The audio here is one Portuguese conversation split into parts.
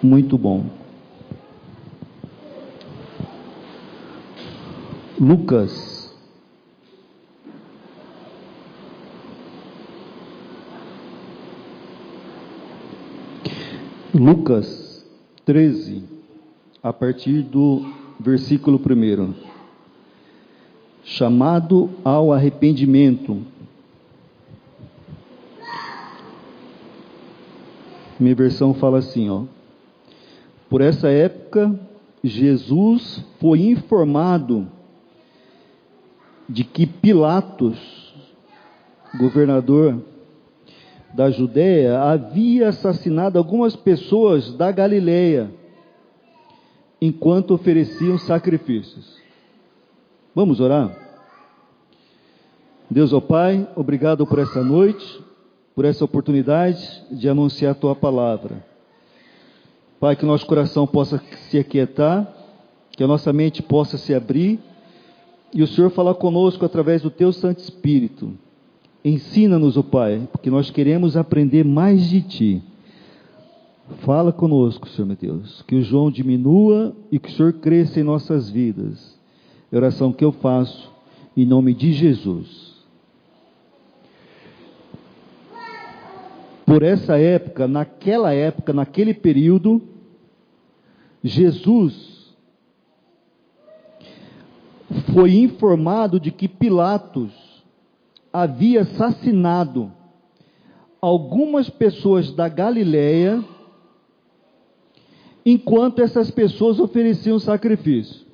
Muito bom. Lucas. Lucas 13, a partir do versículo 1. Chamado ao arrependimento. Minha versão fala assim, ó. Por essa época, Jesus foi informado de que Pilatos, governador da Judéia, havia assassinado algumas pessoas da Galileia, enquanto ofereciam sacrifícios. Vamos orar? Deus, ó Pai, obrigado por essa noite, por essa oportunidade de anunciar a Tua palavra. Pai, que nosso coração possa se aquietar, que a nossa mente possa se abrir, e o Senhor falar conosco através do Teu Santo Espírito. Ensina-nos, ó Pai, porque nós queremos aprender mais de Ti. Fala conosco, Senhor meu Deus, que o João diminua e que o Senhor cresça em nossas vidas. É a oração que eu faço, em nome de Jesus. Por essa época, naquele período, Jesus foi informado de que Pilatos havia assassinado algumas pessoas da Galileia, enquanto essas pessoas ofereciam sacrifício.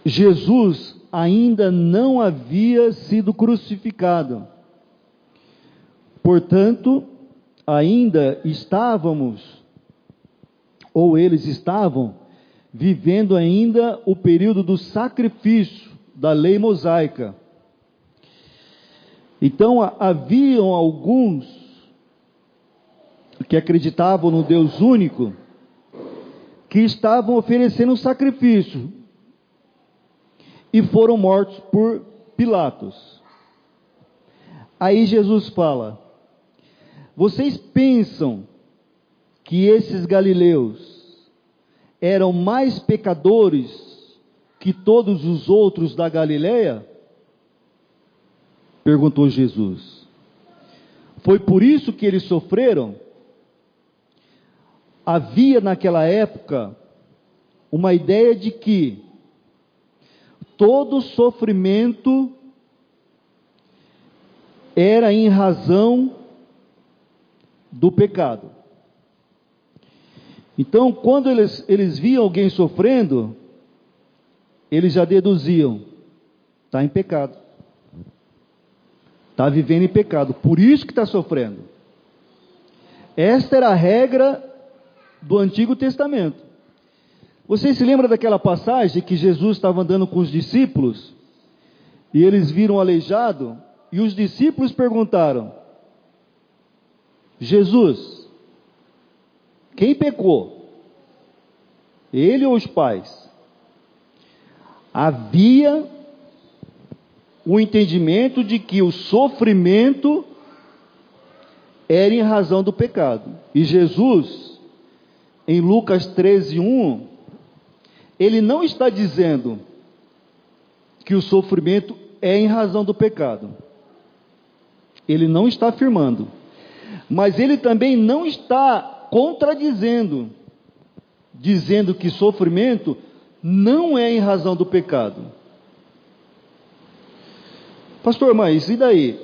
Jesus ainda não havia sido crucificado. Portanto, ainda eles estavam vivendo ainda o período do sacrifício da lei mosaica. Então, haviam alguns que acreditavam no Deus único, que estavam oferecendo sacrifício, e foram mortos por Pilatos. Aí Jesus fala: vocês pensam que esses galileus eram mais pecadores que todos os outros da Galileia? Perguntou Jesus. Foi por isso que eles sofreram? Havia naquela época uma ideia de que todo sofrimento era em razão do pecado. Então, quando eles viam alguém sofrendo, eles já deduziam: está em pecado, está vivendo em pecado, por isso que está sofrendo. Esta era a regra do Antigo Testamento. Vocês se lembram daquela passagem que Jesus estava andando com os discípulos e eles viram um aleijado, e os discípulos perguntaram: Jesus, quem pecou? Ele ou os pais? Havia o entendimento de que o sofrimento era em razão do pecado. E Jesus, em Lucas 13:1, ele não está dizendo que o sofrimento é em razão do pecado. Ele não está afirmando. Mas ele também não está contradizendo, dizendo que sofrimento não é em razão do pecado. Pastor, mas e daí?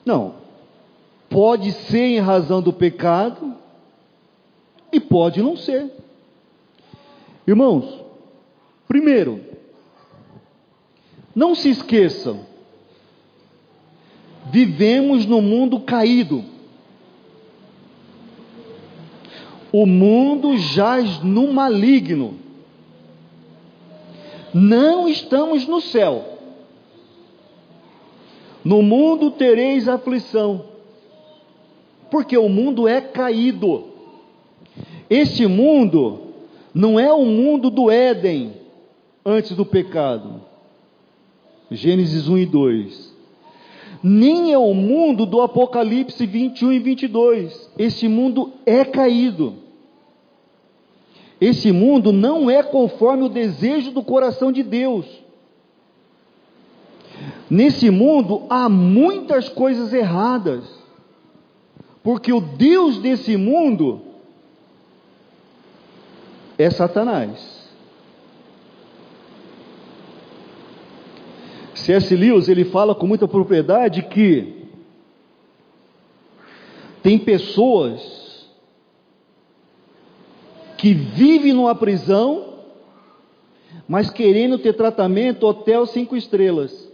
Não, pode ser em razão do pecado e pode não ser. Irmãos, primeiro, não se esqueçam, vivemos num mundo caído. O mundo jaz no maligno. Não estamos no céu. No mundo tereis aflição, porque o mundo é caído. Este mundo não é o mundo do Éden antes do pecado. Gênesis 1 e 2. nem é o mundo do Apocalipse 21 e 22. Esse mundo é caído. Esse mundo não é conforme o desejo do coração de Deus. Nesse mundo há muitas coisas erradas, porque o Deus desse mundo é Satanás. C.S. Lewis, ele fala com muita propriedade que tem pessoas que vivem numa prisão, mas querendo ter tratamento hotel 5 estrelas.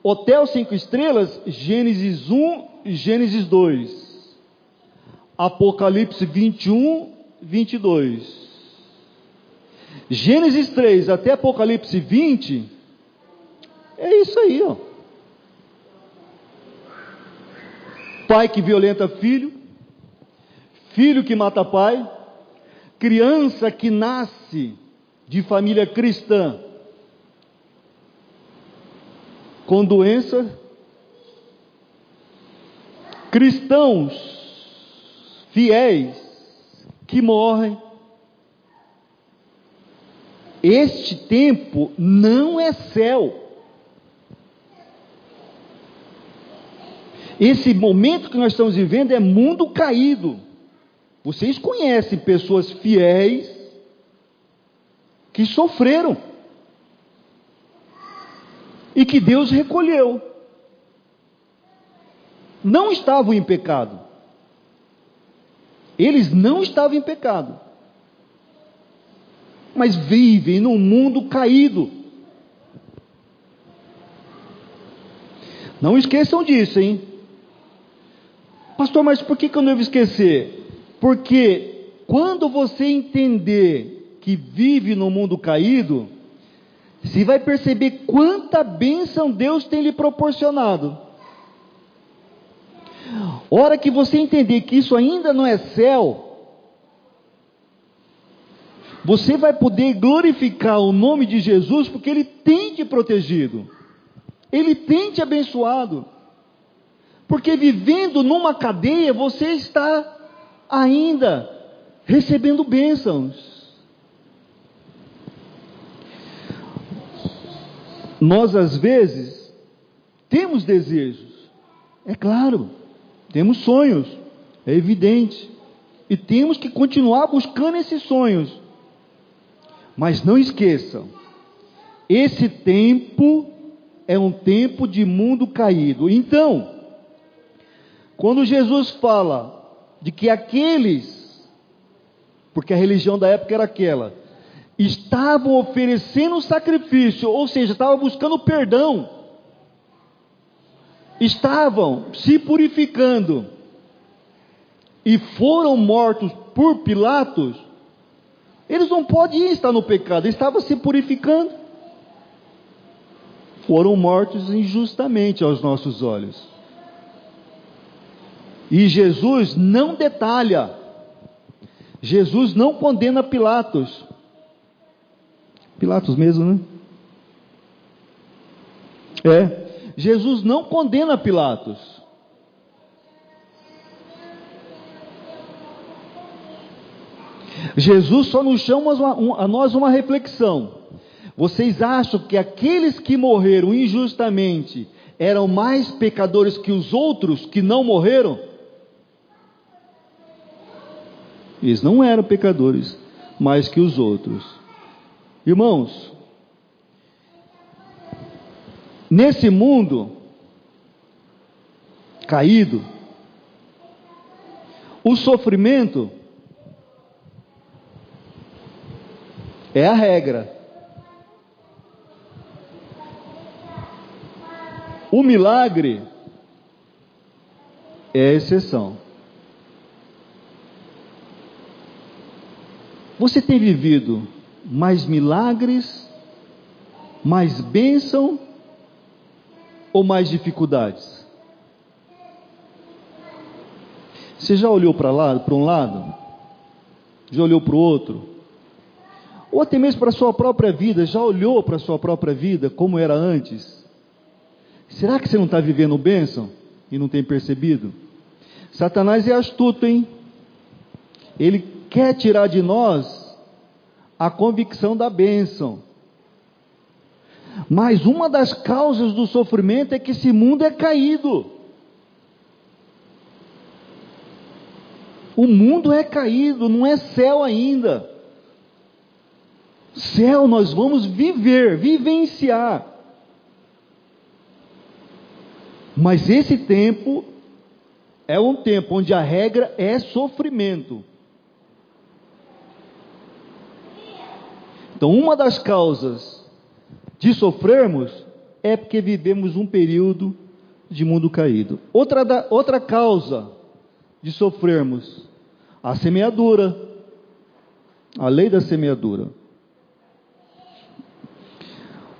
Hotel 5 estrelas, Gênesis 1 e Gênesis 2. Apocalipse 21, 22. Gênesis 3 até Apocalipse 20, é isso aí, ó. Pai que violenta filho, filho que mata pai, criança que nasce de família cristã com doença, cristãos fiéis que morrem. Este tempo não é céu. Esse momento que nós estamos vivendo é mundo caído. Vocês conhecem pessoas fiéis que sofreram e que Deus recolheu. Não estavam em pecado. Eles não estavam em pecado, mas vivem num mundo caído. Não esqueçam disso, hein? Pastor, mas por que eu não devo esquecer? Porque quando você entender que vive no mundo caído, você vai perceber quanta bênção Deus tem lhe proporcionado. Hora que você entender que isso ainda não é céu, você vai poder glorificar o nome de Jesus, porque Ele tem te protegido, Ele tem te abençoado. Porque vivendo numa cadeia, você está ainda recebendo bênçãos. Nós às vezes temos desejos, é claro, temos sonhos, é evidente, e temos que continuar buscando esses sonhos. Mas não esqueçam, esse tempo é um tempo de mundo caído. Então, quando Jesus fala de que aqueles, porque a religião da época era aquela, estavam oferecendo sacrifício, ou seja, estavam buscando perdão, estavam se purificando, e foram mortos por Pilatos, eles não podiam estar no pecado, eles estavam se purificando, foram mortos injustamente aos nossos olhos. E Jesus não detalha, Jesus não condena Pilatos. Pilatos mesmo, né? Jesus não condena Pilatos. Jesus só nos chama a nós uma reflexão. Vocês acham que aqueles que morreram injustamente eram mais pecadores que os outros que não morreram? Eles não eram pecadores mais que os outros. Irmãos, nesse mundo caído, o sofrimento é a regra. O milagre é a exceção. Você tem vivido mais milagres, mais bênção ou mais dificuldades? Você já olhou para um lado? Já olhou para o outro? Ou até mesmo para a sua própria vida? Já olhou para a sua própria vida como era antes? Será que você não está vivendo bênção e não tem percebido? Satanás é astuto, hein? Ele quer tirar de nós a convicção da bênção. Mas uma das causas do sofrimento é que esse mundo é caído. O mundo é caído, não é céu ainda. Céu nós vamos vivenciar. Mas esse tempo é um tempo onde a regra é sofrimento. Então, uma das causas de sofrermos é porque vivemos um período de mundo caído. Outra causa de sofrermos, a semeadura, a lei da semeadura.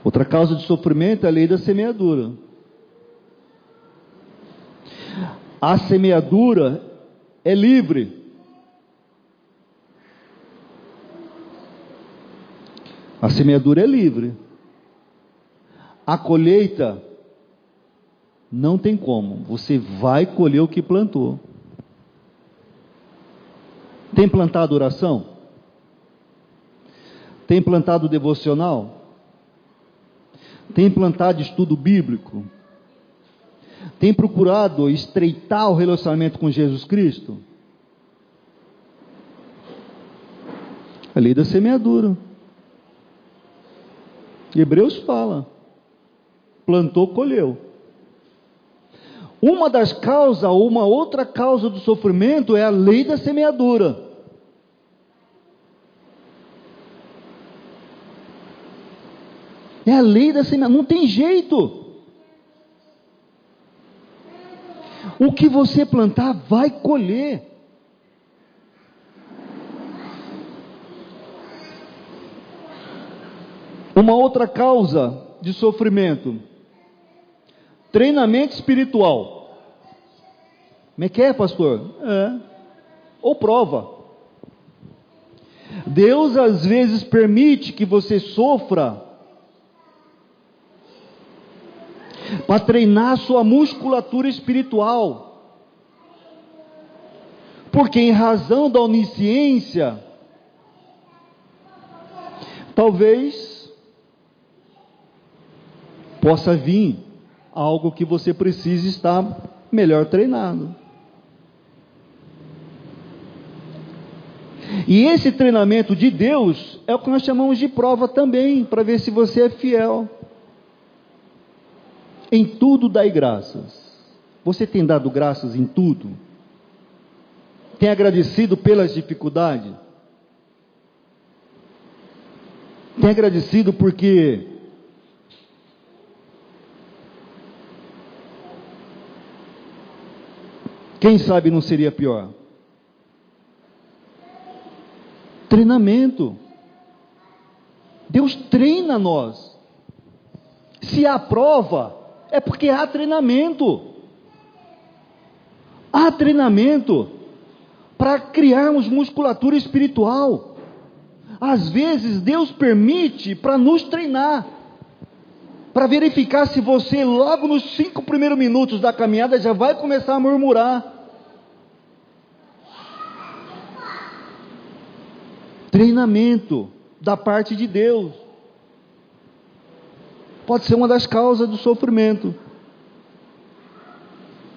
Outra causa de sofrimento é a lei da semeadura. A semeadura é livre. A semeadura é livre. A colheita não tem como. Você vai colher o que plantou. Tem plantado oração? Tem plantado devocional? Tem plantado estudo bíblico? Tem procurado estreitar o relacionamento com Jesus Cristo? A lei da semeadura. Hebreus fala: plantou, colheu. Uma das causas, ou uma outra causa do sofrimento é a lei da semeadura. É a lei da semeadura, não tem jeito. O que você plantar vai colher. Uma outra causa de sofrimento: treinamento espiritual. Como é que é, pastor? Ou prova. Deus às vezes permite que você sofra para treinar a sua musculatura espiritual. Porque em razão da onisciência, talvez possa vir algo que você precise estar melhor treinado. E esse treinamento de Deus é o que nós chamamos de prova também, para ver se você é fiel. Em tudo dai graças. Você tem dado graças em tudo? Tem agradecido pelas dificuldades? Tem agradecido porque quem sabe não seria pior? Treinamento. Deus treina nós. Se há prova, é porque há treinamento. Há treinamento para criarmos musculatura espiritual. Às vezes Deus permite para nos treinar, para verificar se você logo nos 5 primeiros minutos da caminhada já vai começar a murmurar. Treinamento da parte de Deus pode ser uma das causas do sofrimento.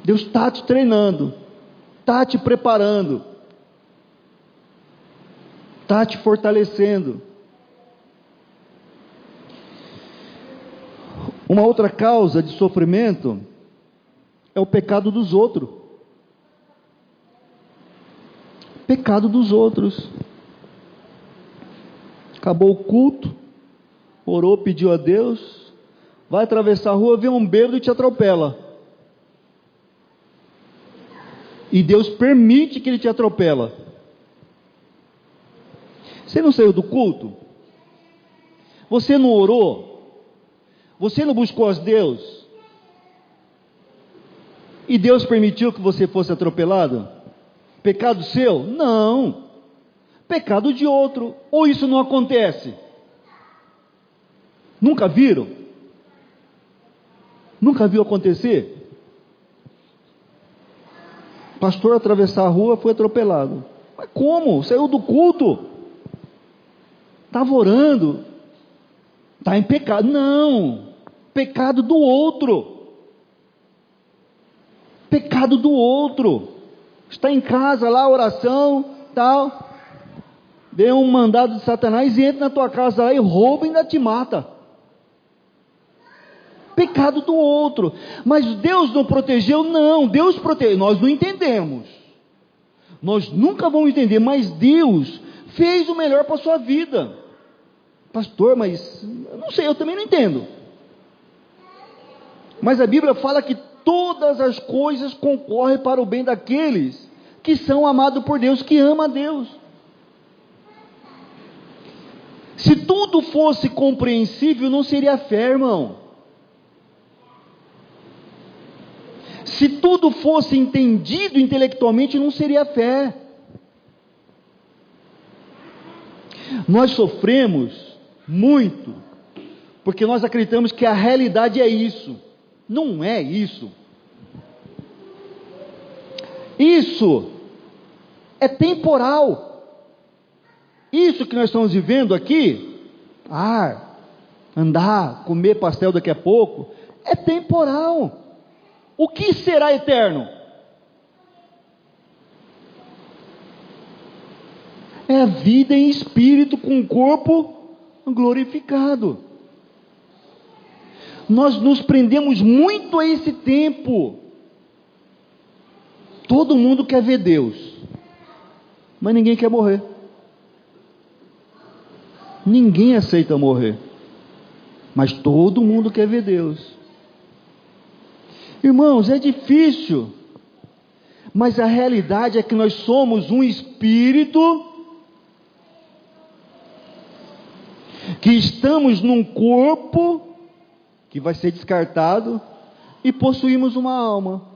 Deus está te treinando, está te preparando, está te fortalecendo. Uma outra causa de sofrimento é o pecado dos outros. Pecado dos outros. Acabou o culto, orou, pediu a Deus, vai atravessar a rua, vê um bêbado e te atropela. E Deus permite que ele te atropela. Você não saiu do culto? Você não orou? Você não buscou a Deus? E Deus permitiu que você fosse atropelado? Pecado seu? Não. Pecado de outro. Ou isso não acontece? Nunca viram? Nunca viu acontecer? Pastor atravessar a rua, foi atropelado. Mas como? Saiu do culto. Estava orando. Está em pecado. Não. Pecado do outro. Pecado do outro. Está em casa lá, oração, tal. Dê um mandado de Satanás e entra na tua casa lá e rouba e ainda te mata. Pecado do outro. Mas Deus não protegeu? Não, Deus protegeu. Nós não entendemos. Nós nunca vamos entender, mas Deus fez o melhor para a sua vida. Pastor, mas eu não sei, eu também não entendo. Mas a Bíblia fala que todas as coisas concorrem para o bem daqueles que são amados por Deus, que ama a Deus. Se tudo fosse compreensível, não seria fé, irmão. Se tudo fosse entendido intelectualmente, não seria fé. Nós sofremos muito, porque nós acreditamos que a realidade é isso. Não é isso. Isso é temporal. Isso que nós estamos vivendo aqui, andar, comer pastel daqui a pouco, é temporal. O que será eterno? É a vida em espírito com o corpo glorificado. Nós nos prendemos muito a esse tempo. Todo mundo quer ver Deus, mas ninguém quer morrer. Ninguém aceita morrer, mas todo mundo quer ver Deus. Irmãos, é difícil, mas a realidade é que nós somos um espírito que estamos num corpo que vai ser descartado e possuímos uma alma.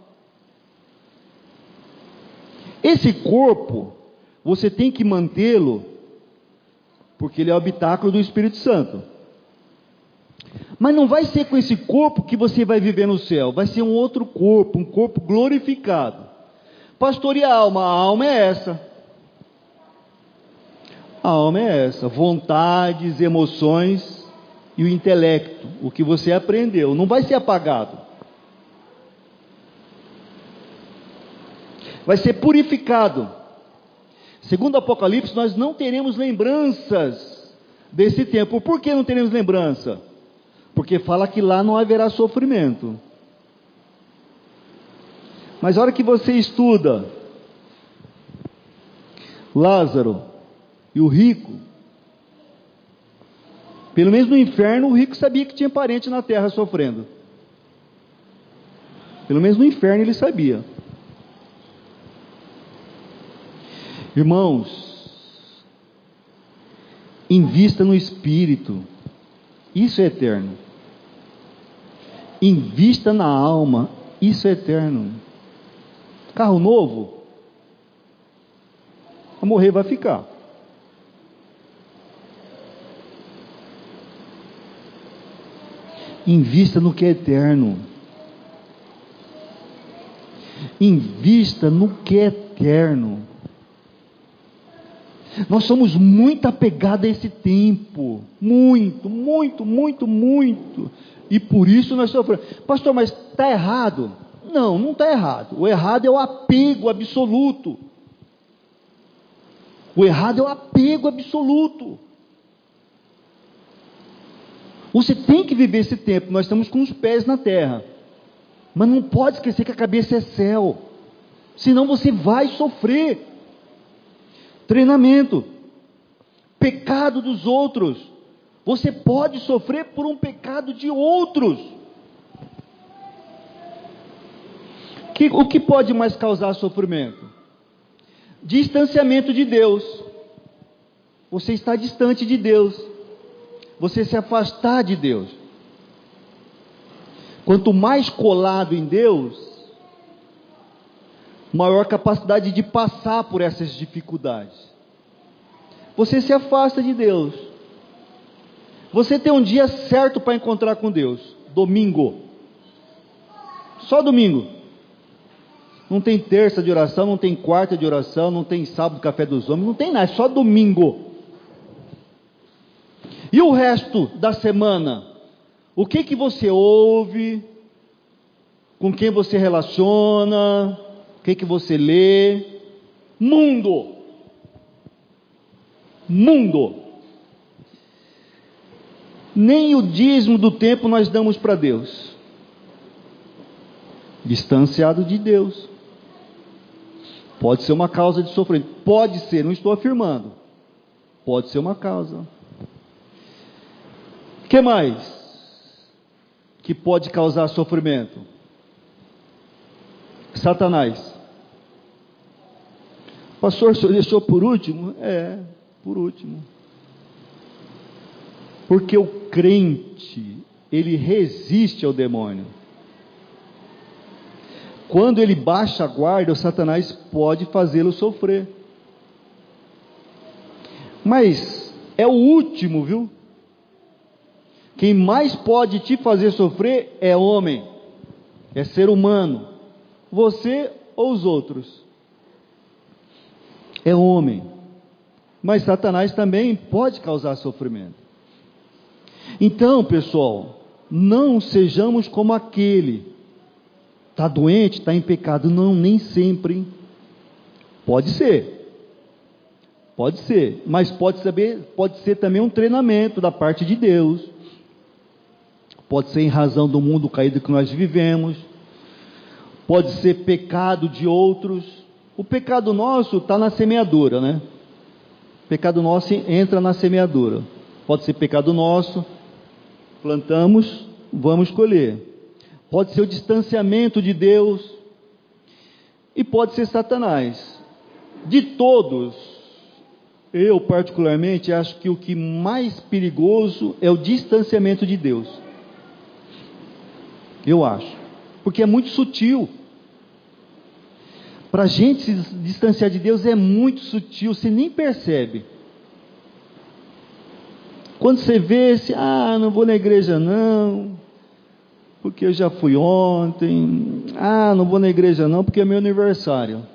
Esse corpo, você tem que mantê-lo, porque ele é o habitáculo do Espírito Santo. Mas não vai ser com esse corpo que você vai viver no céu, vai ser um outro corpo, um corpo glorificado. Pastor, e a alma? A alma é essa. A alma é essa, vontades, emoções e o intelecto, o que você aprendeu, não vai ser apagado. Vai ser purificado. Segundo o Apocalipse, nós não teremos lembranças desse tempo. Por que não teremos lembrança? Porque fala que lá não haverá sofrimento. Mas a hora que você estuda Lázaro e o rico, pelo menos no inferno, o rico sabia que tinha parente na terra sofrendo. Pelo menos no inferno ele sabia. Irmãos, invista no Espírito, isso é eterno. Invista na alma, isso é eterno. Carro novo, a morrer vai ficar. Invista no que é eterno. Invista no que é eterno. Nós somos muito apegados a esse tempo. Muito. E por isso nós sofremos. Pastor, mas está errado? Não, não está errado. O errado é o apego absoluto. O errado é o apego absoluto. Você tem que viver esse tempo. Nós estamos com os pés na terra. Mas não pode esquecer que a cabeça é céu. Senão você vai sofrer. Treinamento. Pecado dos outros. Você pode sofrer por um pecado de outros. O que pode mais causar sofrimento? Distanciamento de Deus. Você está distante de Deus. Você se afastar de Deus. Quanto mais colado em Deus, maior capacidade de passar por essas dificuldades. Você se afasta de Deus. Você tem um dia certo para encontrar com Deus, domingo. Só domingo. Não tem terça de oração, não tem quarta de oração, não tem sábado café dos homens, não tem nada, é só domingo. E o resto da semana? O que você ouve? Com quem você relaciona? O que você lê? Mundo. Nem o dízimo do tempo nós damos para Deus. Distanciado de Deus. Pode ser uma causa de sofrimento. Pode ser, não estou afirmando. Pode ser uma causa. O que mais que pode causar sofrimento? Satanás. Pastor, o senhor deixou por último? Por último. Porque o crente, ele resiste ao demônio. Quando ele baixa a guarda, o Satanás pode fazê-lo sofrer. Mas é o último, viu? Quem mais pode te fazer sofrer é homem, é ser humano. Você ou os outros. É homem. Mas Satanás também pode causar sofrimento. Então, pessoal, não sejamos como aquele. Está doente, está em pecado. Não, nem sempre. Hein? Pode ser. Mas pode ser também um treinamento da parte de Deus. Pode ser em razão do mundo caído que nós vivemos. Pode ser pecado de outros. O pecado nosso está na semeadura, né? O pecado nosso entra na semeadura. Pode ser pecado nosso. Plantamos, vamos colher. Pode ser o distanciamento de Deus. E pode ser Satanás. De todos, eu particularmente acho que o que mais perigoso é o distanciamento de Deus. Eu acho. Porque é muito sutil. Para a gente se distanciar de Deus é muito sutil, você nem percebe. Quando você vê, não vou na igreja não, porque eu já fui ontem. Não vou na igreja não, porque é meu aniversário.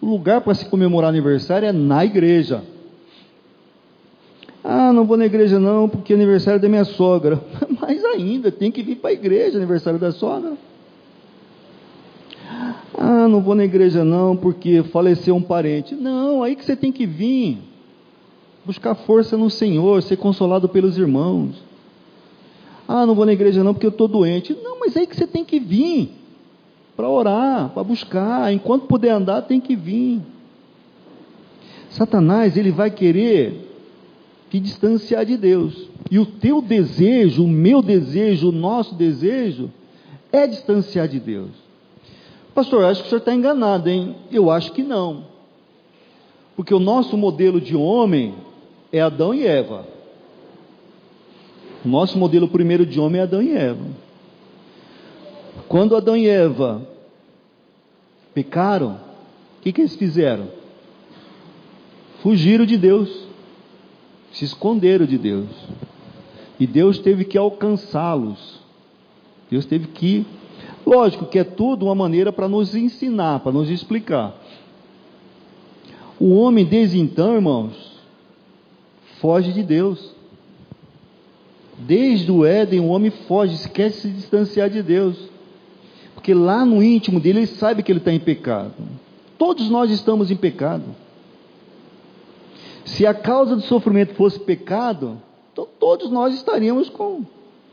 O lugar para se comemorar aniversário é na igreja. Não vou na igreja não, porque é aniversário da minha sogra. Mas ainda, tem que vir para a igreja, aniversário da sogra. Não vou na igreja não, porque faleceu um parente. Não, aí que você tem que vir. Buscar força no Senhor, ser consolado pelos irmãos. Não vou na igreja não, porque eu estou doente. Não, mas aí que você tem que vir. Para orar, para buscar. Enquanto puder andar, tem que vir. Satanás, ele vai querer te distanciar de Deus. E o teu desejo, o meu desejo, o nosso desejo, é distanciar de Deus. Pastor, acho que o senhor está enganado, hein? Eu acho que não. Porque o nosso modelo de homem é Adão e Eva. O nosso modelo primeiro de homem é Adão e Eva. Quando Adão e Eva pecaram, o que eles fizeram? Fugiram de Deus. Se esconderam de Deus. E Deus teve que alcançá-los. Deus teve que... Lógico que é tudo uma maneira para nos ensinar, para nos explicar. O homem desde então, irmãos, foge de Deus. Desde o Éden, o homem foge, quer se distanciar de Deus. Porque lá no íntimo dele, ele sabe que ele está em pecado. Todos nós estamos em pecado. Se a causa do sofrimento fosse pecado, então todos nós estaríamos com...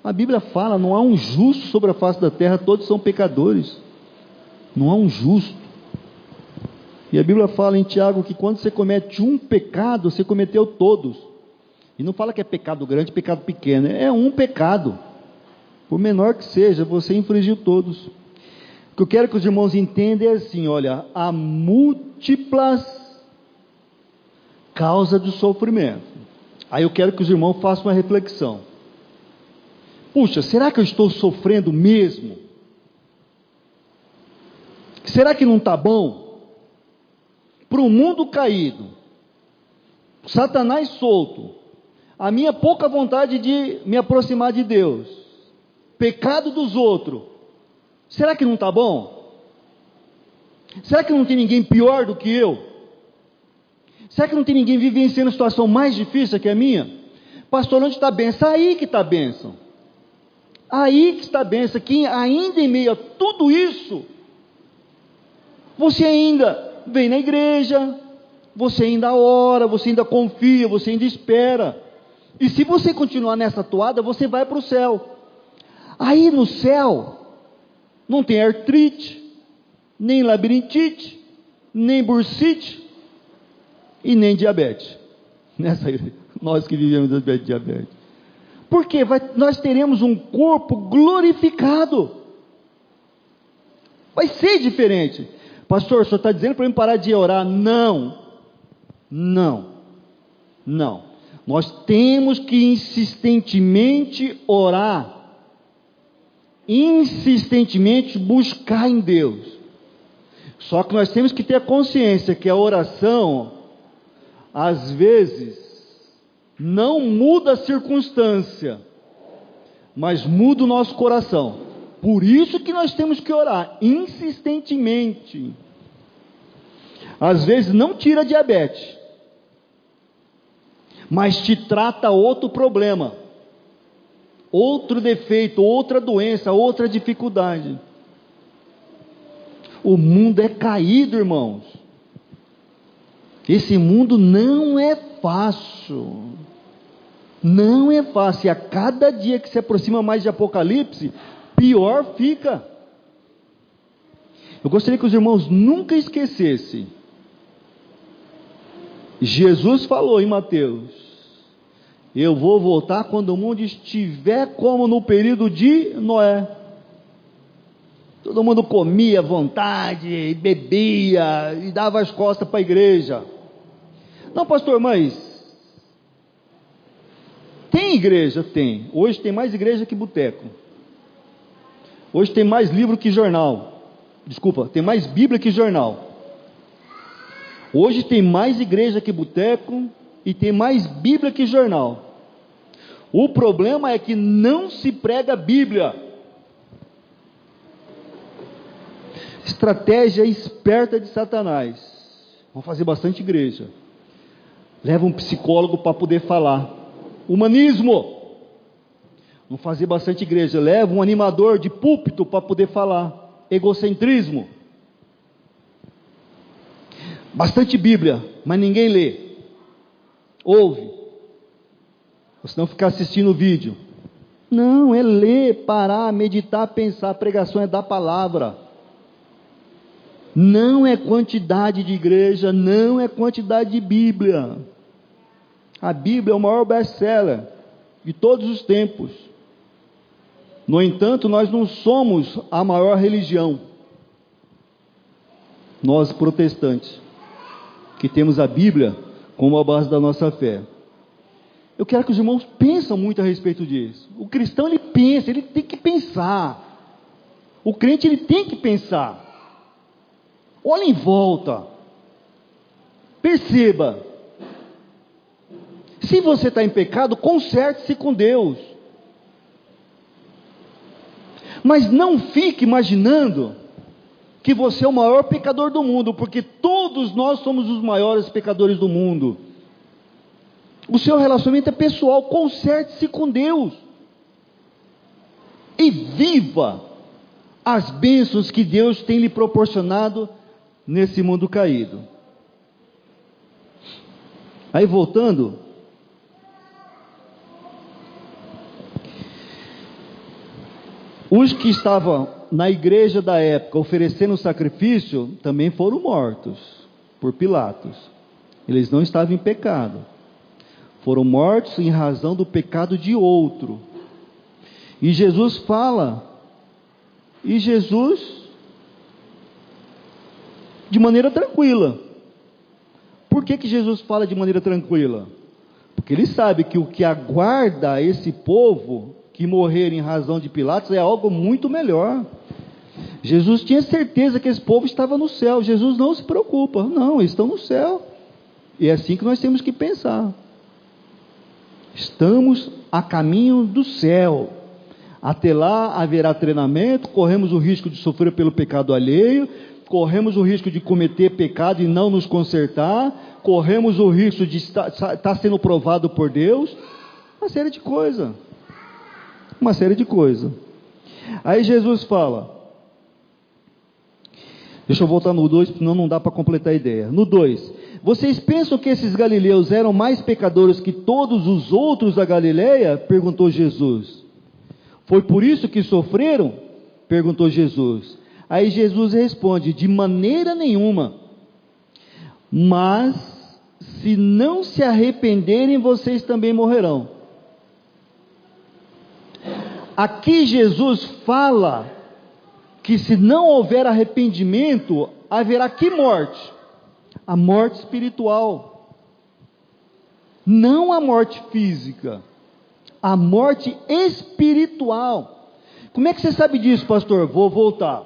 A Bíblia fala, não há um justo sobre a face da terra, todos são pecadores. Não há um justo. E a Bíblia fala em Tiago que quando você comete um pecado, você cometeu todos. E não fala que é pecado grande, pecado pequeno. É um pecado. Por menor que seja, você infringiu todos. O que eu quero que os irmãos entendam é assim, olha, há múltiplas causas do sofrimento. Aí eu quero que os irmãos façam uma reflexão. Puxa, será que eu estou sofrendo mesmo? Será que não está bom? Para o mundo caído, Satanás solto, a minha pouca vontade de me aproximar de Deus, pecado dos outros, Será que não está bom? Será que não tem ninguém pior do que eu? Será que não tem ninguém vivenciando a situação mais difícil que a minha? Pastor, onde está a bênção? Aí que está a bênção. Aí que está a bênção, que ainda em meio a tudo isso, você ainda vem na igreja, você ainda ora, você ainda confia, você ainda espera. E se você continuar nessa toada, você vai para o céu. Aí no céu, não tem artrite, nem labirintite, nem bursite, e nem diabetes. Nós que vivemos de diabetes. Porque nós teremos um corpo glorificado. Vai ser diferente. Pastor, o senhor está dizendo para mim parar de orar? Não. Nós temos que insistentemente orar. Insistentemente buscar em Deus. Só que nós temos que ter a consciência que a oração, às vezes, não muda a circunstância, mas muda o nosso coração. Por isso que nós temos que orar insistentemente. Às vezes não tira a diabetes, mas te trata outro problema, outro defeito, outra doença, outra dificuldade. O mundo é caído, irmãos. Esse mundo não é fácil. Não é fácil. E a cada dia que se aproxima mais de Apocalipse, pior fica. Eu gostaria que os irmãos nunca esquecessem. Jesus falou em Mateus: eu vou voltar quando o mundo estiver como no período de Noé. Todo mundo comia à vontade, e bebia, e dava as costas para a igreja. Não, pastor, mas tem igreja? Tem. Hoje tem mais igreja que boteco. Hoje tem mais livro que jornal. Desculpa, tem mais Bíblia que jornal. Hoje tem mais igreja que boteco e tem mais Bíblia que jornal. O problema é que não se prega a Bíblia. Estratégia esperta de Satanás. Vamos fazer bastante igreja. Leva um psicólogo para poder falar. Humanismo. Vamos fazer bastante igreja. Leva um animador de púlpito para poder falar. Egocentrismo. Bastante Bíblia, mas ninguém lê. Ouve. Ou senão ficar assistindo o vídeo. Não, é ler, parar, meditar, pensar. A pregação é da palavra. Não é quantidade de igreja, não é quantidade de Bíblia. A Bíblia é o maior best-seller de todos os tempos. No entanto, nós não somos a maior religião. Nós protestantes, que temos a Bíblia como a base da nossa fé. Eu quero que os irmãos pensem muito a respeito disso. O cristão, ele pensa, ele tem que pensar. O crente, ele tem que pensar. Olha em volta. Perceba. Se você está em pecado, conserte-se com Deus. Mas não fique imaginando que você é o maior pecador do mundo, porque todos nós somos os maiores pecadores do mundo. O seu relacionamento é pessoal, conserte-se com Deus. E viva as bênçãos que Deus tem lhe proporcionado nesse mundo caído. Aí voltando, os que estavam na igreja da época oferecendo sacrifício também foram mortos por Pilatos. Eles não estavam em pecado, foram mortos em razão do pecado de outro. E Jesus fala, de maneira tranquila. Por que Jesus fala de maneira tranquila? Porque ele sabe que o que aguarda esse povo que morrer em razão de Pilatos é algo muito melhor. Jesus tinha certeza que esse povo estava no céu. Jesus não se preocupa. Não, eles estão no céu. E é assim que nós temos que pensar. Estamos a caminho do céu. Até lá haverá treinamento, corremos o risco de sofrer pelo pecado alheio, corremos o risco de cometer pecado e não nos consertar, corremos o risco de estar sendo provado por Deus, uma série de coisas. Uma série de coisas. Aí Jesus fala, deixa eu voltar no 2, senão não dá para completar a ideia. No 2, vocês pensam que esses galileus eram mais pecadores que todos os outros da Galileia? Perguntou Jesus. Foi por isso que sofreram? Perguntou Jesus. Aí Jesus responde, de maneira nenhuma. Mas, se não se arrependerem, vocês também morrerão. Aqui Jesus fala que se não houver arrependimento, haverá que morte? A morte espiritual. Não a morte física. A morte espiritual. Como é que você sabe disso, pastor? Vou voltar.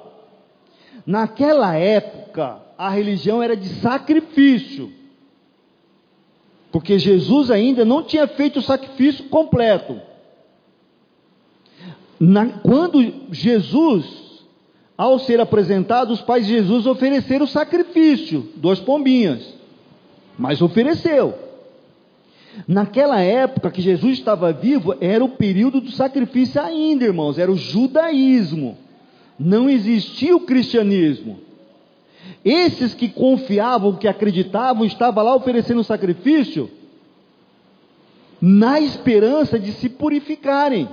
Naquela época, a religião era de sacrifício. Porque Jesus ainda não tinha feito o sacrifício completo. Quando Jesus, ao ser apresentado, os pais de Jesus ofereceram o sacrifício, 2 pombinhas, mas ofereceu. Naquela época que Jesus estava vivo, era o período do sacrifício ainda, irmãos, era o judaísmo, não existia o cristianismo. Esses que confiavam, que acreditavam, estavam lá oferecendo sacrifício, na esperança de se purificarem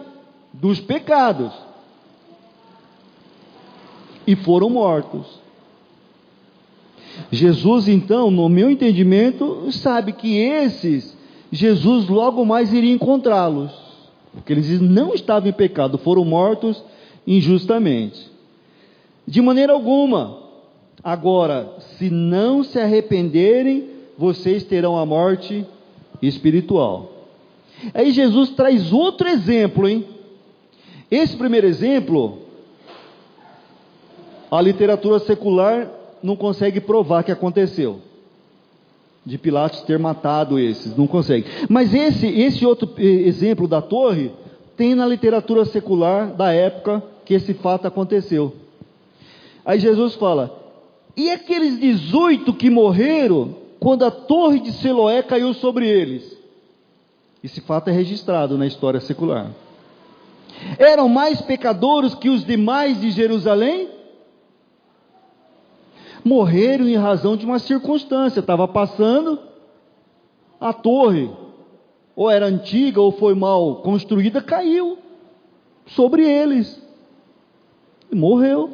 dos pecados, e foram mortos. Jesus, então, no meu entendimento, sabe que esses, Jesus logo mais iria encontrá-los, porque eles não estavam em pecado, foram mortos injustamente. De maneira alguma. Agora, se não se arrependerem, vocês terão a morte espiritual. Aí Jesus traz outro exemplo, hein? Esse primeiro exemplo, a literatura secular não consegue provar que aconteceu, de Pilatos ter matado esses, não consegue. Mas esse outro exemplo da torre, tem na literatura secular da época que esse fato aconteceu. Aí Jesus fala, e aqueles 18 que morreram quando a torre de Siloé caiu sobre eles? Esse fato é registrado na história secular. Eram mais pecadores que os demais de Jerusalém? Morreram em razão de uma circunstância. Estava passando, a torre, ou era antiga ou foi mal construída, caiu sobre eles e morreu.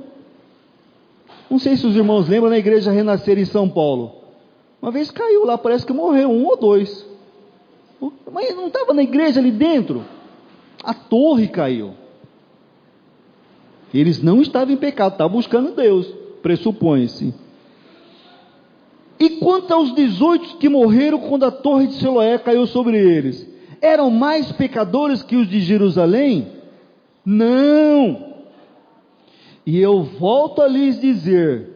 Não sei se os irmãos lembram, na igreja Renascer em São Paulo, uma vez caiu lá, parece que morreu 1 ou 2, mas não estava na igreja ali dentro, a torre caiu. Eles não estavam em pecado, estavam buscando Deus, pressupõe-se. E quanto aos 18 que morreram quando a torre de Siloé caiu sobre eles, eram mais pecadores que os de Jerusalém? Não. E eu volto a lhes dizer,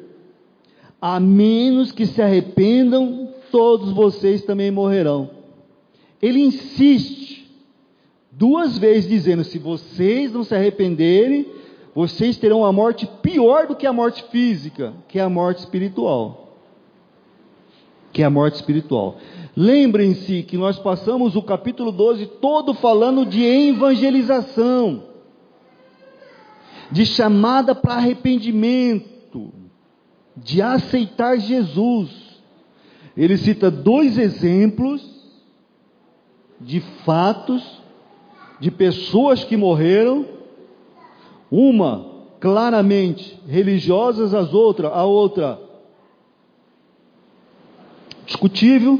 a menos que se arrependam, todos vocês também morrerão. Ele insiste 2 vezes dizendo, se vocês não se arrependerem, vocês terão uma morte pior do que a morte física, que é a morte espiritual. Que é a morte espiritual. Lembrem-se que nós passamos o capítulo 12 todo falando de evangelização, de chamada para arrependimento, de aceitar Jesus. Ele cita 2 exemplos de fatos, de pessoas que morreram, uma claramente religiosas, a outra discutível,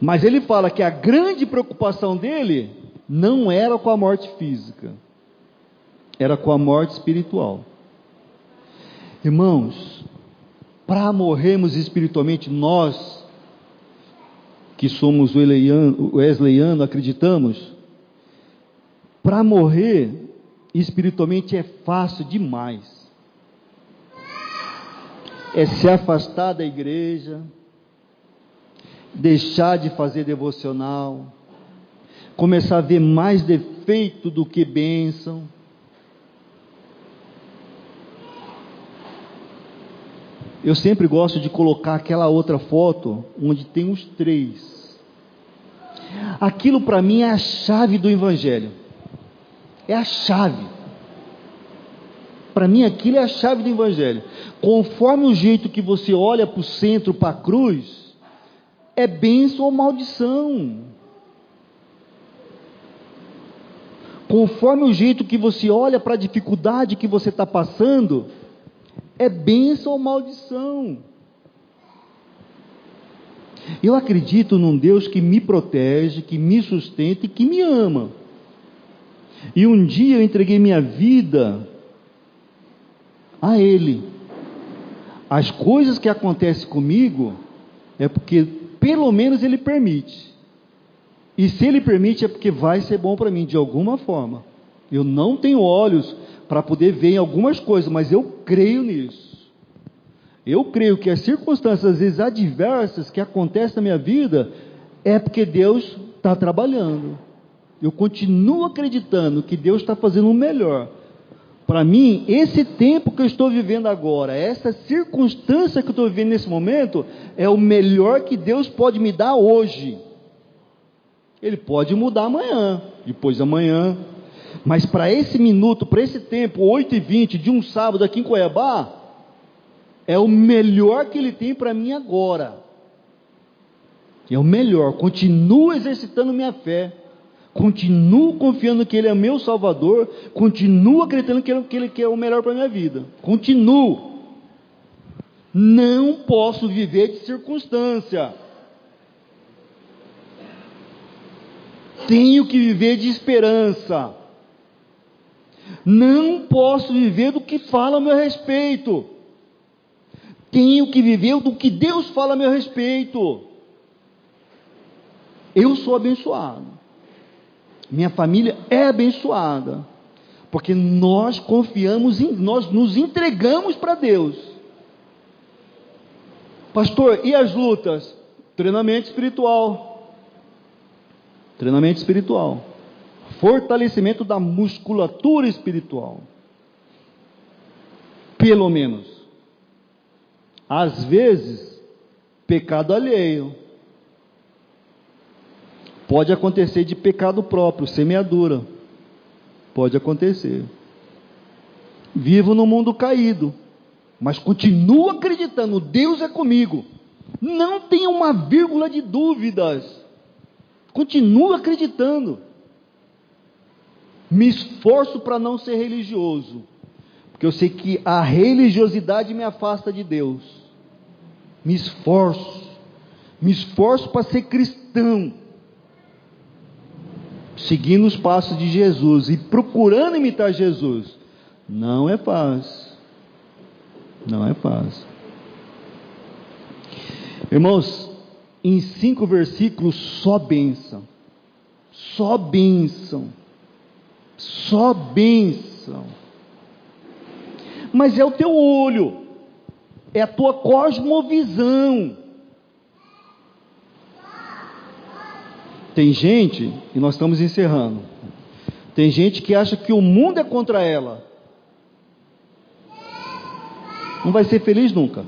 mas ele fala que a grande preocupação dele não era com a morte física, era com a morte espiritual. Irmãos, para morrermos espiritualmente, nós que somos wesleyano, acreditamos, para morrer espiritualmente é fácil demais. É se afastar da igreja, deixar de fazer devocional, começar a ver mais defeitos defeito do que bênção. Eu sempre gosto de colocar aquela outra foto onde tem os três. Aquilo para mim é a chave do Evangelho. É a chave. Para mim aquilo é a chave do Evangelho. Conforme o jeito que você olha para o centro, para a cruz, é bênção ou maldição. Conforme o jeito que você olha para a dificuldade que você está passando, é bênção ou maldição. Eu acredito num Deus que me protege, que me sustenta e que me ama. E um dia eu entreguei minha vida a Ele. As coisas que acontecem comigo é porque pelo menos Ele permite. E se Ele permite é porque vai ser bom para mim de alguma forma. Eu não tenho olhos para poder ver em algumas coisas, mas eu creio nisso. Eu creio que as circunstâncias, às vezes, adversas que acontecem na minha vida, é porque Deus está trabalhando. Eu continuo acreditando que Deus está fazendo o melhor. Para mim, esse tempo que eu estou vivendo agora, essa circunstância que eu estou vivendo nesse momento, é o melhor que Deus pode me dar hoje. Ele pode mudar amanhã, depois amanhã. Mas para esse minuto, para esse tempo, 8h20 de um sábado aqui em Cuiabá, é o melhor que Ele tem para mim agora. É o melhor. Continuo exercitando minha fé. Continuo confiando que Ele é meu Salvador. Continuo acreditando que Ele quer o melhor para a minha vida. Continuo. Não posso viver de circunstância. Tenho que viver de esperança. Não posso viver do que fala a meu respeito. Tenho que viver do que Deus fala a meu respeito. Eu sou abençoado. Minha família é abençoada. Porque nós confiamos nós nos entregamos para Deus. Pastor, e as lutas? Treinamento espiritual. Treinamento espiritual. Fortalecimento da musculatura espiritual. Pelo menos. Às vezes, pecado alheio. Pode acontecer de pecado próprio, semeadura. Pode acontecer. Vivo no mundo caído, mas continuo acreditando, Deus é comigo. Não tenho uma vírgula de dúvidas. Continuo acreditando. Me esforço para não ser religioso, porque eu sei que a religiosidade me afasta de Deus. Me esforço para ser cristão, seguindo os passos de Jesus e procurando imitar Jesus. Não é fácil. Não é fácil. Irmãos, em 5 versículos, só bênção. Só bênção. Só bênção. Mas é o teu olho, é a tua cosmovisão. Tem gente, e nós estamos encerrando, tem gente que acha que o mundo é contra ela. Não vai ser feliz nunca.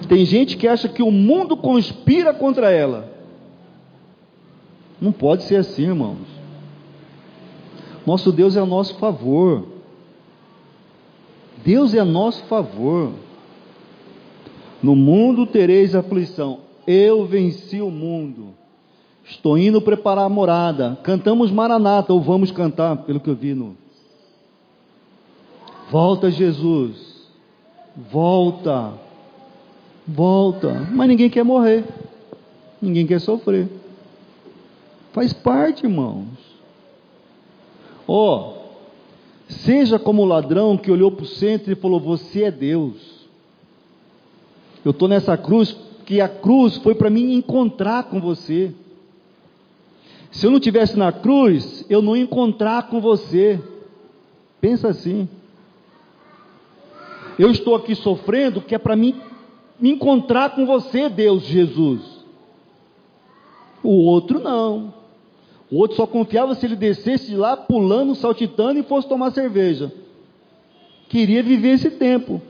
Tem gente que acha que o mundo conspira contra ela. Não pode ser assim, irmãos. Nosso Deus é a nosso favor. Deus é a nosso favor. No mundo tereis aflição. Eu venci o mundo. Estou indo preparar a morada. Cantamos Maranata, ou vamos cantar, pelo que eu vi no... Volta, Jesus. Volta. Volta. Mas ninguém quer morrer. Ninguém quer sofrer. Faz parte, irmãos. Seja como o ladrão que olhou para o centro e falou: você é Deus. Eu estou nessa cruz, que a cruz foi para mim encontrar com você. Se eu não estivesse na cruz, eu não ia encontrar com você. Pensa assim. Eu estou aqui sofrendo, que é para mim me encontrar com você, Deus, Jesus. O outro não. O outro só confiava se ele descesse de lá, pulando, saltitando e fosse tomar cerveja. Queria viver esse tempo.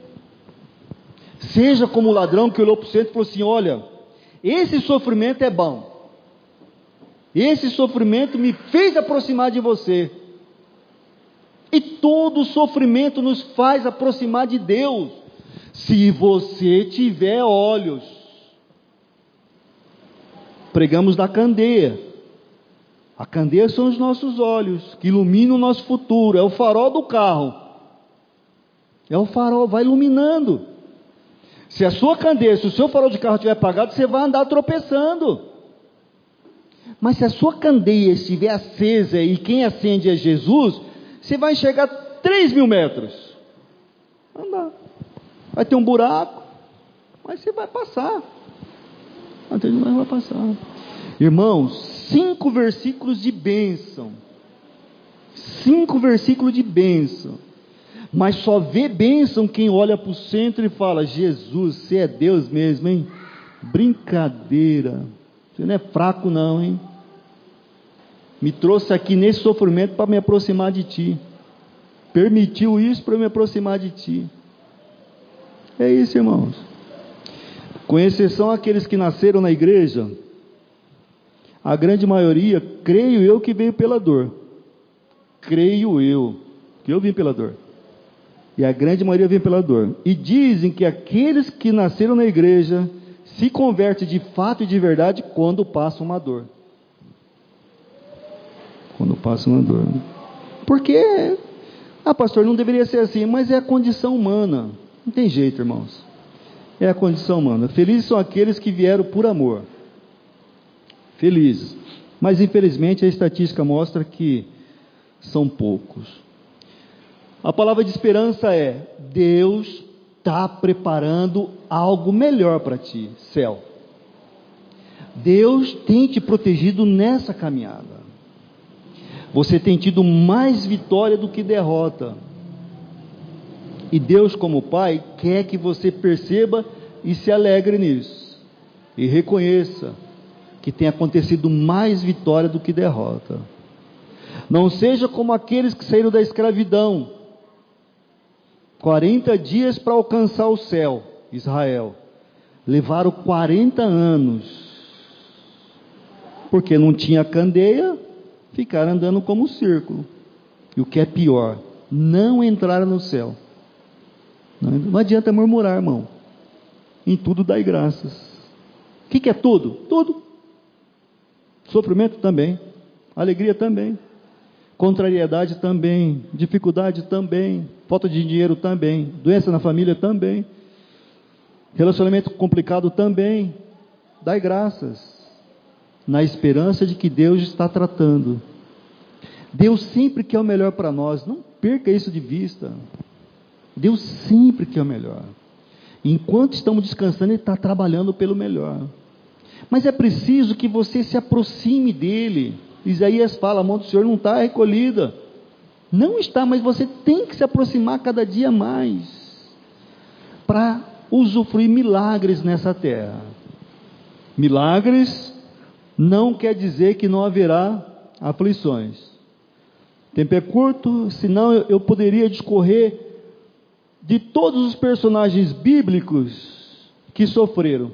Seja como o ladrão que olhou para o centro e falou assim: olha, esse sofrimento é bom. Esse sofrimento me fez aproximar de você. E todo sofrimento nos faz aproximar de Deus, se você tiver olhos. Pregamos da candeia. A candeia são os nossos olhos, que iluminam o nosso futuro. É o farol do carro. É o farol, vai iluminando. Se a sua candeia, se o seu farol de carro estiver apagado, você vai andar tropeçando. Mas se a sua candeia estiver acesa e quem acende é Jesus, você vai enxergar 3.000 metros. Andar. Vai ter um buraco, mas você vai passar. Vai passar. Irmãos, 5 versículos de bênção. 5 versículos de bênção. Mas só vê bênção quem olha para o centro e fala: Jesus, você é Deus mesmo, hein? Brincadeira. Você não é fraco não, hein? Me trouxe aqui nesse sofrimento para me aproximar de Ti. Permitiu isso para me aproximar de Ti. É isso, irmãos. Com exceção aqueles que nasceram na igreja, a grande maioria, creio eu, que veio pela dor. Creio eu, que eu vim pela dor. E a grande maioria vem pela dor. E dizem que aqueles que nasceram na igreja se convertem de fato e de verdade quando passam uma dor. Quando passam uma dor. Porque, pastor, não deveria ser assim, mas é a condição humana. Não tem jeito, irmãos. É a condição humana. Felizes são aqueles que vieram por amor. Felizes. Mas infelizmente a estatística mostra que são poucos. A palavra de esperança é: Deus está preparando algo melhor para ti, céu. Deus tem te protegido nessa caminhada. Você tem tido mais vitória do que derrota. E Deus, como Pai, quer que você perceba e se alegre nisso. E reconheça que tem acontecido mais vitória do que derrota. Não seja como aqueles que saíram da escravidão. 40 dias para alcançar o céu, Israel. Levaram 40 anos. Porque não tinha candeia, ficaram andando como um círculo. E o que é pior, não entraram no céu. Não adianta murmurar, irmão. Em tudo dai graças. O que é tudo? Tudo. Sofrimento também. Alegria também. Contrariedade também. Dificuldade também. Falta de dinheiro também. Doença na família também. Relacionamento complicado também. Dai graças. Na esperança de que Deus está tratando. Deus sempre quer o melhor para nós. Não perca isso de vista. Deus sempre quer o melhor. Enquanto estamos descansando, Ele está trabalhando pelo melhor. Mas é preciso que você se aproxime dEle. Isaías fala: a mão do Senhor não está recolhida. Não está, mas você tem que se aproximar cada dia mais. Para usufruir milagres nessa terra. Milagres não quer dizer que não haverá aflições. Tempo é curto, senão eu poderia discorrer de todos os personagens bíblicos que sofreram,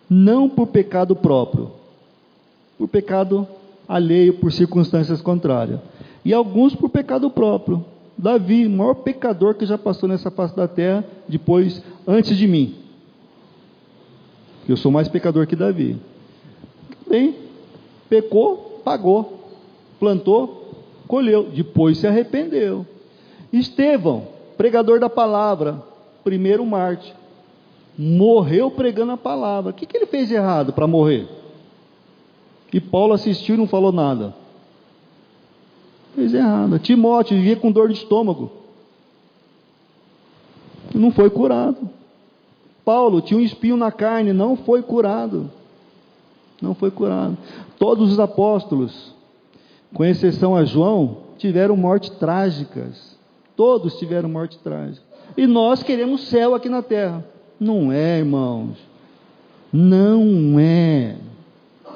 não por pecado próprio, por pecado alheio, por circunstâncias contrárias, e alguns por pecado próprio. Davi, o maior pecador que já passou nessa face da terra, antes de mim, eu sou mais pecador que Davi. Bem, pecou, pagou, plantou, colheu, depois se arrependeu. Estevão, pregador da palavra, primeiro mártir, morreu pregando a palavra. O que ele fez de errado para morrer? E Paulo assistiu e não falou nada. Fez errado. Timóteo vivia com dor de estômago, não foi curado. Paulo tinha um espinho na carne, não foi curado. Não foi curado. Todos os apóstolos, com exceção a João, tiveram mortes trágicas. Todos tiveram morte trágica. E nós queremos céu aqui na terra. Não é, irmãos. Não é.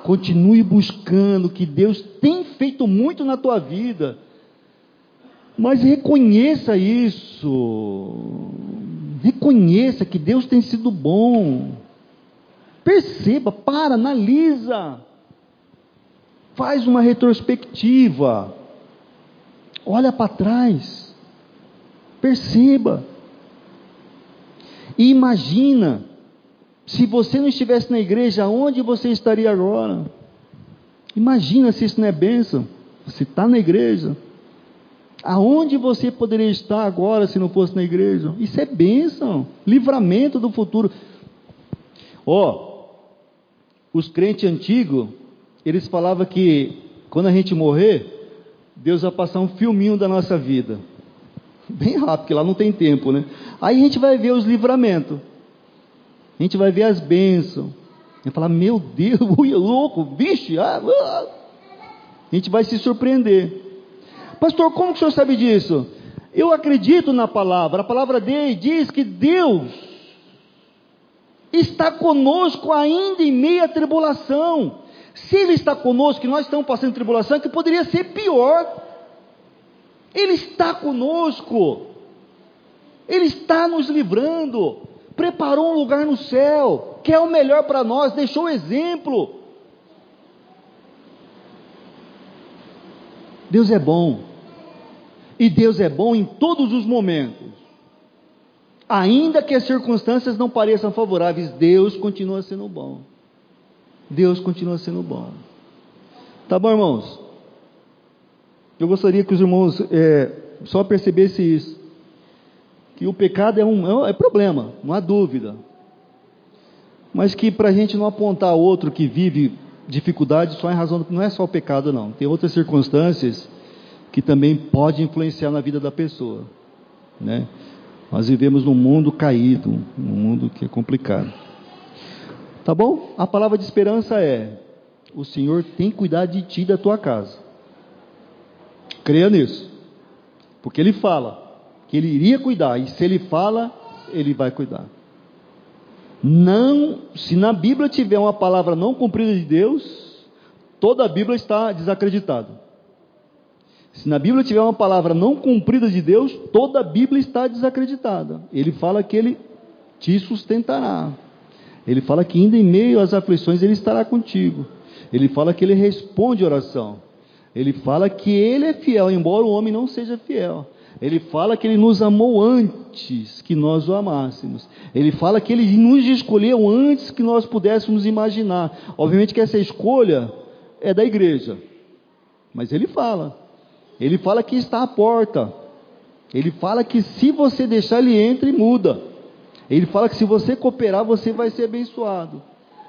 continue buscando, que Deus tem feito muito na tua vida, mas reconheça isso, reconheça que Deus tem sido bom, perceba, analisa, faz uma retrospectiva, olha para trás, perceba, e imagina, se você não estivesse na igreja, onde você estaria agora? Imagina se isso não é bênção, você está na igreja, aonde você poderia estar agora se não fosse na igreja? Isso é bênção, livramento do futuro. Os crentes antigos, eles falavam que quando a gente morrer, Deus vai passar um filminho da nossa vida, bem rápido, porque lá não tem tempo, né? Aí a gente vai ver os livramentos, a gente vai ver as bênçãos, a gente vai falar, meu Deus, louco, vixe, a gente vai se surpreender. Pastor, como que o senhor sabe disso? Eu acredito na palavra, a palavra dele diz que Deus está conosco ainda em meio à tribulação. Se Ele está conosco, e nós estamos passando tribulação, que poderia ser pior, Ele está conosco, Ele está nos livrando, preparou um lugar no céu, quer o melhor para nós, deixou o exemplo. Deus é bom, e Deus é bom em todos os momentos, ainda que as circunstâncias não pareçam favoráveis, Deus continua sendo bom, Deus continua sendo bom. Tá bom, irmãos? Eu gostaria que os irmãos só percebessem isso, que o pecado é problema, não há dúvida, mas que para a gente não apontar outro que vive dificuldade só em razão do que não é só o pecado, não, tem outras circunstâncias que também podem influenciar na vida da pessoa, né? Nós vivemos num mundo caído, num mundo que é complicado. Tá bom? A palavra de esperança é: o Senhor tem cuidado de ti e da tua casa. Creia nisso, porque Ele fala que Ele iria cuidar, e se Ele fala, Ele vai cuidar. Não, se na Bíblia tiver uma palavra não cumprida de Deus, toda a Bíblia está desacreditada. Se na Bíblia tiver uma palavra não cumprida de Deus, toda a Bíblia está desacreditada. Ele fala que Ele te sustentará, Ele fala que ainda em meio às aflições Ele estará contigo, Ele fala que Ele responde oração, Ele fala que Ele é fiel, embora o homem não seja fiel. Ele fala que Ele nos amou antes que nós o amássemos. Ele fala que Ele nos escolheu antes que nós pudéssemos imaginar. Obviamente que essa escolha é da igreja, mas Ele fala que está à porta. Ele fala que se você deixar Ele entra e muda. Ele fala que se você cooperar, você vai ser abençoado.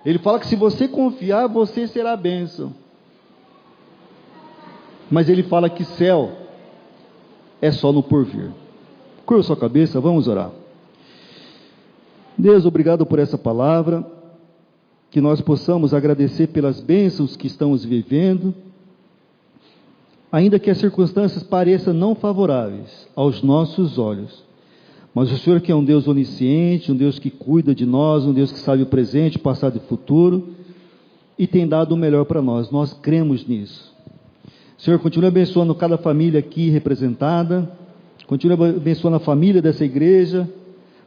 Ele fala que se você confiar, você será bênção. Mas Ele fala que céu é só no porvir. Curva sua cabeça, vamos orar. Deus, obrigado por essa palavra, que nós possamos agradecer pelas bênçãos que estamos vivendo, ainda que as circunstâncias pareçam não favoráveis aos nossos olhos, mas o Senhor que é um Deus onisciente, um Deus que cuida de nós, um Deus que sabe o presente, passado e futuro, e tem dado o melhor para nós. Nós cremos nisso. Senhor, continue abençoando cada família aqui representada, continue abençoando a família dessa igreja,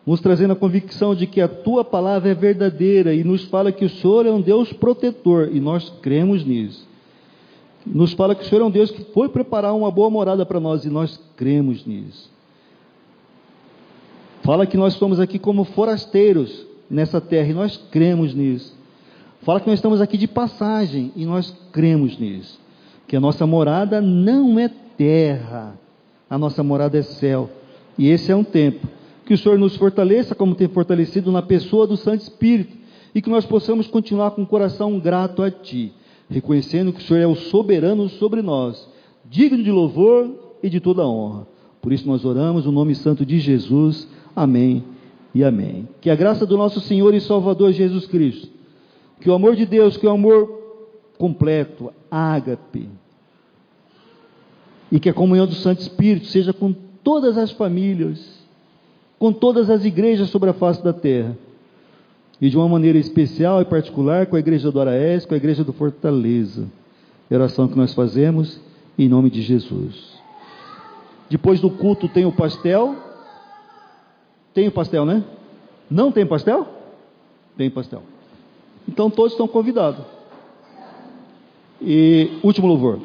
nos trazendo a convicção de que a Tua palavra é verdadeira, e nos fala que o Senhor é um Deus protetor, e nós cremos nisso. Nos fala que o Senhor é um Deus que foi preparar uma boa morada para nós, e nós cremos nisso. Fala que nós estamos aqui como forasteiros nessa terra, e nós cremos nisso. Fala que nós estamos aqui de passagem, e nós cremos nisso. Que a nossa morada não é terra, a nossa morada é céu, e esse é um tempo. Que o Senhor nos fortaleça como tem fortalecido na pessoa do Santo Espírito, e que nós possamos continuar com o coração grato a Ti, reconhecendo que o Senhor é o soberano sobre nós, digno de louvor e de toda honra. Por isso nós oramos no nome santo de Jesus, amém e amém. Que a graça do nosso Senhor e Salvador Jesus Cristo, que o amor de Deus, que o amor completo, ágape, e que a comunhão do Santo Espírito seja com todas as famílias, com todas as igrejas sobre a face da terra, E de uma maneira especial e particular com a igreja do Araés, com a igreja do Fortaleza. É a oração que nós fazemos em nome de Jesus. Depois do culto tem o pastel. Tem o pastel, né? Não tem pastel? Tem pastel. Então todos estão convidados. E último louvor.